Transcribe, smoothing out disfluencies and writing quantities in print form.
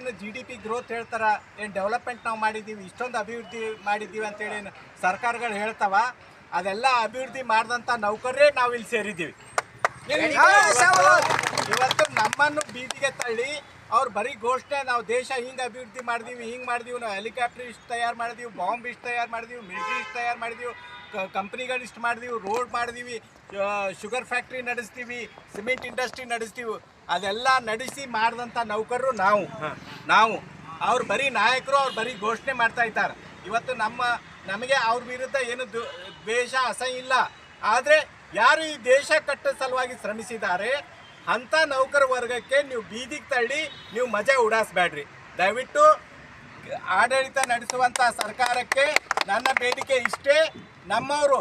ಏನು GDP growth ಹೇಳ್ತಾರ, ಏನು ಡೆವಲಪ್ಮೆಂಟ್ ನಾವು ಮಾಡಿದ್ದೀವಿ, ಇಷ್ಟೊಂದು ಅಭಿವೃದ್ಧಿ ಮಾಡಿದ್ದೀವಿ ಅಂತೇಳಿ ಏನು ಸರ್ಕಾರಗಳು ಹೇಳ್ತಾವ, ಅದೆಲ್ಲ ಅಭಿವೃದ್ಧಿ ಮಾಡಿದಂಥ ನೌಕರರೇ ನಾವು ಇಲ್ಲಿ ಸೇರಿದ್ದೀವಿ. ಇವತ್ತು ನಮ್ಮನ್ನು ಬೀದಿಗೆ ತಳ್ಳಿ ಅವ್ರು ಬರೀ ಘೋಷಣೆ, ನಾವು ದೇಶ ಹಿಂಗೆ ಅಭಿವೃದ್ಧಿ ಮಾಡಿದೀವಿ, ಹಿಂಗೆ ಮಾಡಿದೀವಿ, ನಾವು ಹೆಲಿಕಾಪ್ಟರ್ ಇಷ್ಟು ತಯಾರು ಮಾಡಿದೀವಿ, ಬಾಂಬ್ ಇಷ್ಟು ತಯಾರು ಮಾಡಿದೀವಿ, ಮಿಲಿಟ್ರಿ ಇಷ್ಟು ತಯಾರು ಮಾಡಿದೀವಿ, ಕಂಪ್ನಿಗಳು ಇಷ್ಟು ಮಾಡಿದೀವಿ, ರೋಡ್ ಮಾಡಿದೀವಿ, ಶುಗರ್ ಫ್ಯಾಕ್ಟ್ರಿ ನಡೆಸ್ತೀವಿ, ಸಿಮೆಂಟ್ ಇಂಡಸ್ಟ್ರಿ ನಡೆಸ್ತೀವಿ, ಅದೆಲ್ಲ ನಡೆಸಿ ಮಾಡಿದಂಥ ನೌಕರರು ನಾವು ಅವ್ರು ಬರೀ ನಾಯಕರು, ಅವ್ರು ಬರೀ ಘೋಷಣೆ ಮಾಡ್ತಾ ಇದ್ದಾರೆ. ಇವತ್ತು ನಮಗೆ ಅವ್ರ ವಿರುದ್ಧ ಏನು ದ್ವೇಷ ಅಸಹ್ಯ ಇಲ್ಲ. ಆದರೆ ಯಾರು ಈ ದೇಶ ಕಟ್ಟೋ ಸಲುವಾಗಿ ಶ್ರಮಿಸಿದ್ದಾರೆ ಅಂಥ ನೌಕರ ವರ್ಗಕ್ಕೆ ನೀವು ಬೀದಿಗೆ ತಳ್ಳಿ ನೀವು ಮಜಾ ಉಡಾಯಿಸ್ಬೇಡ್ರಿ. ದಯವಿಟ್ಟು ಆಡಳಿತ ನಡೆಸುವಂಥ ಸರ್ಕಾರಕ್ಕೆ ನನ್ನ ಬೇಡಿಕೆ ಇಷ್ಟೇ. ನಮ್ಮವರು